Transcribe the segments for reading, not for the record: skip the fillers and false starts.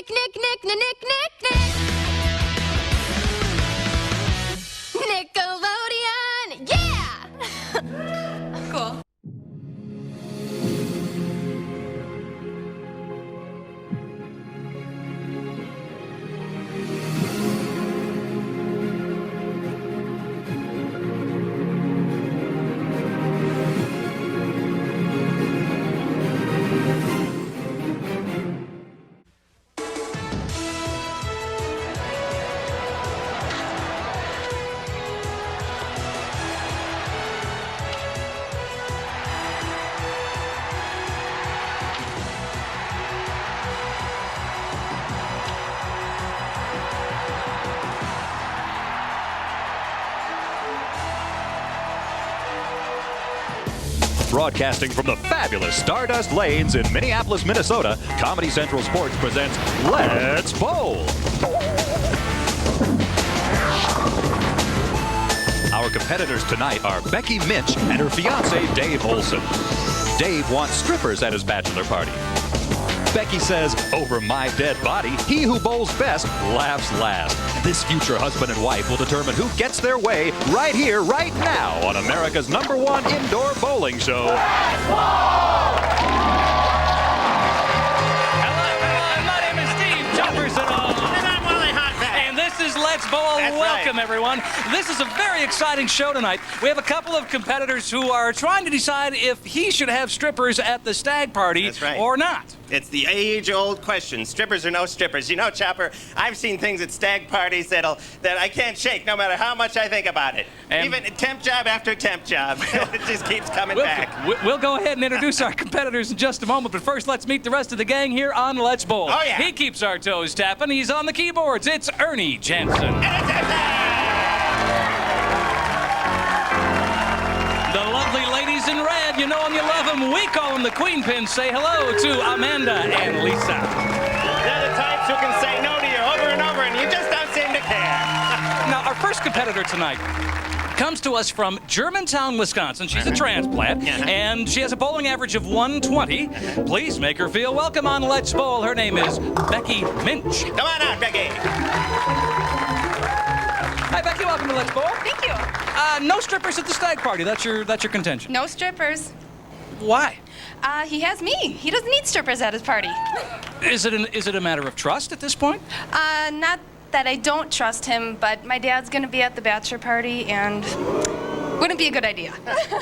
Nick, Nick, Nick, Nick, Nick, Nick, Nick. Nickelodeon, yeah! Cool. Broadcasting from the fabulous Stardust Lanes in Minneapolis, Minnesota, Comedy Central Sports presents Let's Bowl. Our competitors tonight are Becky Minch and her fiancé, Dave Olson. Dave wants strippers at his bachelor party. Becky says, over my dead body, he who bowls best laughs last. This future husband and wife will determine who gets their way right here, right now on America's #1 indoor bowling show. Let's Bowl! Hello, my name is Steve Jefferson. And I'm Wally Hotback. And this is Let's Bowl. That's Welcome, right. everyone. This is a very exciting show tonight. We have a couple of competitors who are trying to decide if he should have strippers at the stag party That's right. or not. It's the age-old question, strippers or no strippers. You know, Chopper, I've seen things at stag parties that I can't shake no matter how much I think about it. And even temp job after temp job. It just keeps coming back. We'll go ahead and introduce our competitors in just a moment, but first let's meet the rest of the gang here on Let's Bowl. Oh, yeah. He keeps our toes tapping. He's on the keyboards. It's Ernie Jansen. The lovely ladies in red, you know them, you love them. We call them the Queen Pins. Say hello to Amanda and Lisa. They're the types who can say no to you over and over, and you just don't seem to care. Now, our first competitor tonight comes to us from Germantown, Wisconsin. She's a transplant, and she has a bowling average of 120. Please make her feel welcome on Let's Bowl. Her name is Becky Minch. Come on out, Becky. Hi, Becky. Welcome to Let's Bowl. Thank you. No strippers at the stag party. That's your contention. No strippers. Why? He has me. He doesn't need strippers at his party. Is it a matter of trust at this point? Not that I don't trust him, but my dad's gonna be at the bachelor party and wouldn't be a good idea.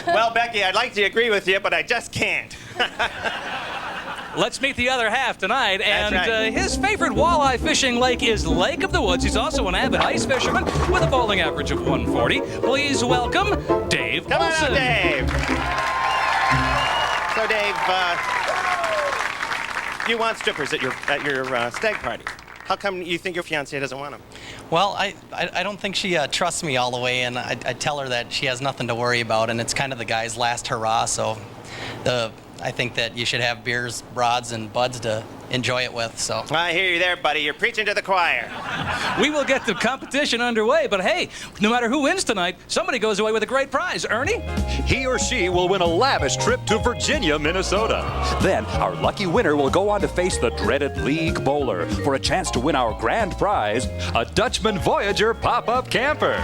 Well, Becky, I'd like to agree with you, but I just can't. Let's meet the other half tonight, and That's right. his favorite walleye fishing lake is Lake of the Woods. He's also an avid ice fisherman with a bowling average of 140. Please welcome Dave Come on Olson. out, Dave. So, Dave, you want strippers at your stag party. How come you think your fiancée doesn't want them? Well, I don't think she trusts me all the way, and I tell her that she has nothing to worry about, and it's kind of the guy's last hurrah, so I think that you should have beers, rods, and buds to enjoy it with, so. I hear you there, buddy. You're preaching to the choir. We will get the competition underway, but hey, no matter who wins tonight, somebody goes away with a great prize. Ernie? He or she will win a lavish trip to Virginia, Minnesota. Then, our lucky winner will go on to face the dreaded League Bowler for a chance to win our grand prize, a Dutchman Voyager pop-up camper.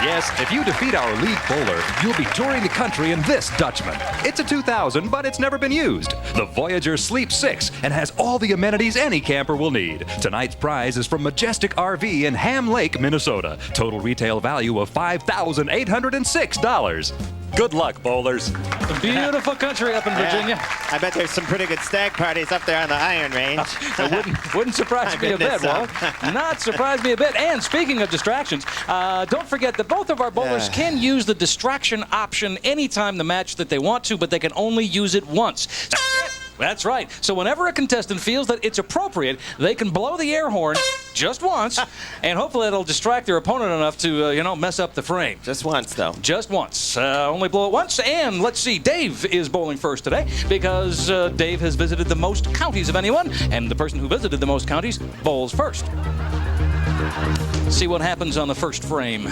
Yes, if you defeat our League Bowler, you'll be touring the country in this Dutchman. It's a 2000, but it's never been used. The Voyager sleeps 6 and has all the amenities any camper will need. Tonight's prize is from Majestic RV in Ham Lake, Minnesota. Total retail value of $5,806. Good luck, bowlers. A beautiful country up in Virginia. I bet there's some pretty good stag parties up there on the Iron Range. It wouldn't surprise me a bit, Walt. Not surprise me a bit. And speaking of distractions, don't forget that both of our bowlers can use the distraction option anytime the match that they want to, but they can only use it once. That's right. So whenever a contestant feels that it's appropriate, they can blow the air horn just once, and hopefully it'll distract their opponent enough to, mess up the frame. Just once, though. Just once. Only blow it once. And let's see, Dave is bowling first today because Dave has visited the most counties of anyone, and the person who visited the most counties bowls first. See what happens on the first frame.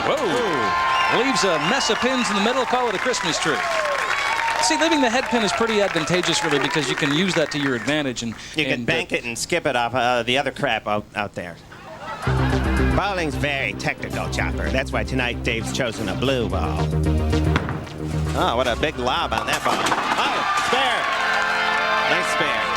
Whoa. Leaves a mess of pins in the middle. Call it a Christmas tree. See, leaving the head pin is pretty advantageous, really, because you can use that to your advantage. And You can bank it and skip it off the other crap out there. Bowling's very technical, Chopper. That's why tonight Dave's chosen a blue ball. Oh, what a big lob on that ball. Oh, spare. Nice spare.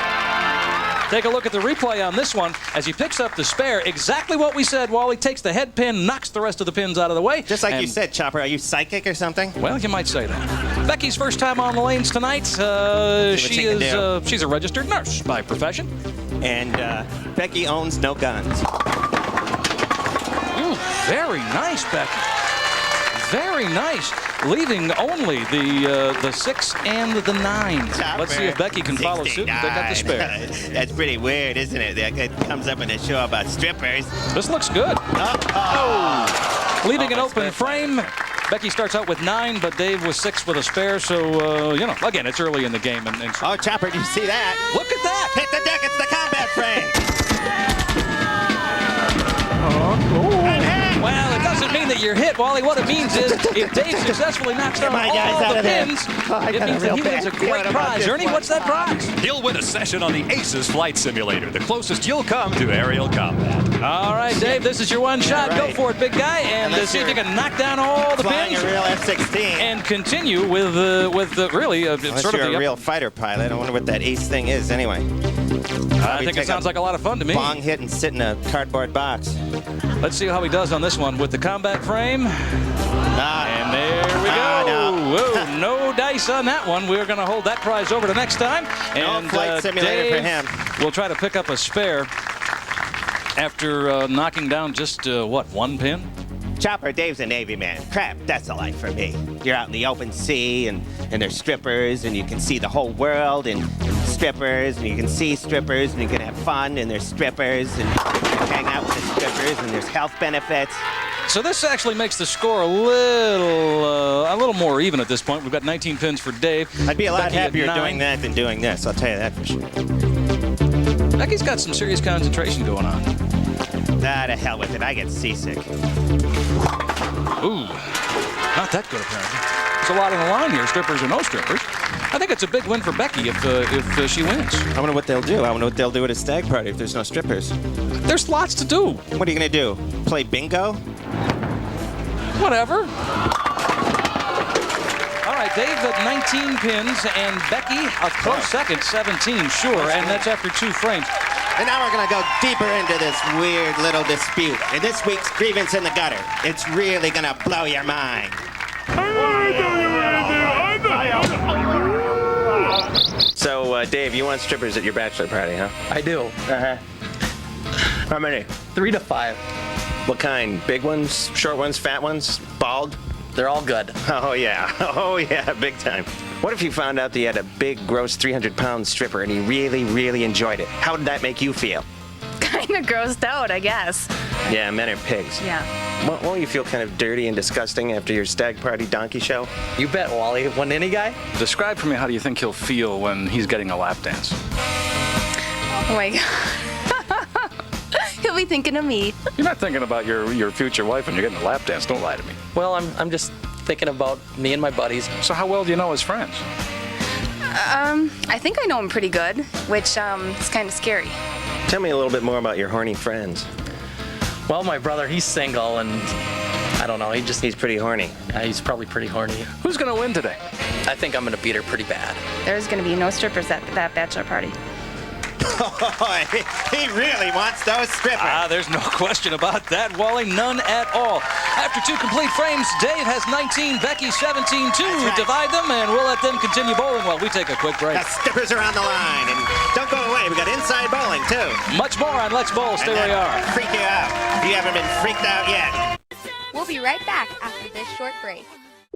Take a look at the replay on this one as he picks up the spare. Exactly what we said. Wally takes the head pin, knocks the rest of the pins out of the way. Just like you said, Chopper, are you psychic or something? Well, you might say that. Becky's first time on the lanes tonight. She's a registered nurse by profession. And Becky owns no guns. Ooh, very nice, Becky. Very nice. Leaving only the 6 and the 9. Chopper, Let's see if Becky can follow suit and pick up the spare. That's pretty weird, isn't it? It comes up in a show about strippers. This looks good. Oh. Leaving an Almost open missed. frame. Becky starts out with 9, but Dave was 6 with a spare, so, again, it's early in the game. And Oh, Chopper, do you see that? look at that. Hit the deck, it's the combat frame. Well, it doesn't mean that you're hit, Wally. What it means is if Dave successfully knocks down Come on, guys, all out the of there. pins, I it got a means that real he wins a bad great feeling about prize. this Ernie, one. what's that prize? He'll win a session on the Aces Flight Simulator, the closest you'll come to aerial combat. All right, Dave, this is your one shot. right. Go for it, big guy, and Unless see if you you're can knock down all the Flying pins a real F-16. and continue with the really Unless sort of you're the a real fighter pilot. I wonder what that ace thing is anyway. I think it sounds like a lot of fun to me. Bong hit and sit in a cardboard box. Let's see how he does on this one with the combat frame. Ah, And there we go. no. Whoa, no dice on that one. We're going to hold that prize over to next time. No And flight simulator for Dave him. will try to pick up a spare after knocking down just, one pin? Chopper, Dave's a Navy man. Crap, that's a life for me. You're out in the open sea, and there's strippers, and you can see the whole world, and strippers, and you can see strippers, and you can have fun, and there's strippers, and you can hang out with the strippers, and there's health benefits. So this actually makes the score a little more even at this point. We've got 19 pins for Dave. I'd be a lot Becky at happier 9. doing that than doing this, I'll tell you that for sure. Becky's got some serious concentration going on. Ah, to hell with it, I get seasick. Ooh, not that good apparently. There's a lot on the line here, strippers or no strippers. I think it's a big win for Becky if she wins. I wonder what they'll do. I wonder what they'll do at a stag party if there's no strippers. There's lots to do. What are you gonna do? Play bingo? Whatever. All right, Dave at 19 pins and Becky a close second, 17, sure, and that's after 2 frames. And now we're gonna go deeper into this weird little dispute. In this week's Grievance in the Gutter, it's really gonna blow your mind. So, Dave, you want strippers at your bachelor party, huh? I do. Uh-huh. How many? 3 to 5. What kind? Big ones, short ones, fat ones, bald? They're all good. Oh, yeah. Oh, yeah, big time. What if you found out that you had a big, gross 300-pound stripper and he really, really enjoyed it? How would that make you feel? Kind of grossed out, I guess. Yeah, men are pigs. Yeah. Won't you feel kind of dirty and disgusting after your stag party donkey show? You bet, Wally. One any guy? Describe for me how do you think he'll feel when he's getting a lap dance? Oh my God. He'll be thinking of me. You're not thinking about your future wife when you're getting a lap dance. Don't lie to me. Well, I'm just thinking about me and my buddies. So how well do you know his friends? I think I know him pretty good, which is kind of scary. Tell me a little bit more about your horny friends. Well, my brother, he's single, and I don't know. He's pretty horny. He's probably pretty horny. Who's going to win today? I think I'm going to beat her pretty bad. There's going to be no strippers at that bachelor party. He really wants those strippers. There's no question about that, Wally. None at all. After 2 complete frames, Dave has 19, Becky 17. right. Divide them, and we'll let them continue bowling while we take a quick break. The strippers are on the line, and don't go away. We got inside bowling too. Much more on Let's Bowl. Stay where you are. Freak you out. You haven't been freaked out yet. We'll be right back after this short break.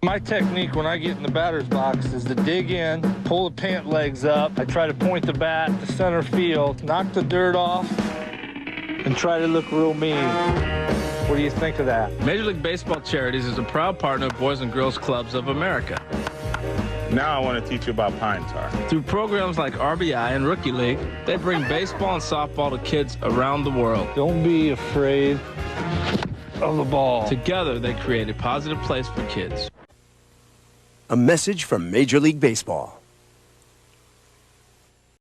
My technique when I get in the batter's box is to dig in, pull the pant legs up. I try to point the bat to center field, knock the dirt off, and try to look real mean. What do you think of that? Major League Baseball Charities is a proud partner of Boys and Girls Clubs of America. Now I want to teach you about pine tar. Through programs like RBI and Rookie League, they bring baseball and softball to kids around the world. Don't be afraid of the ball. Together, they create a positive place for kids. A message from Major League Baseball.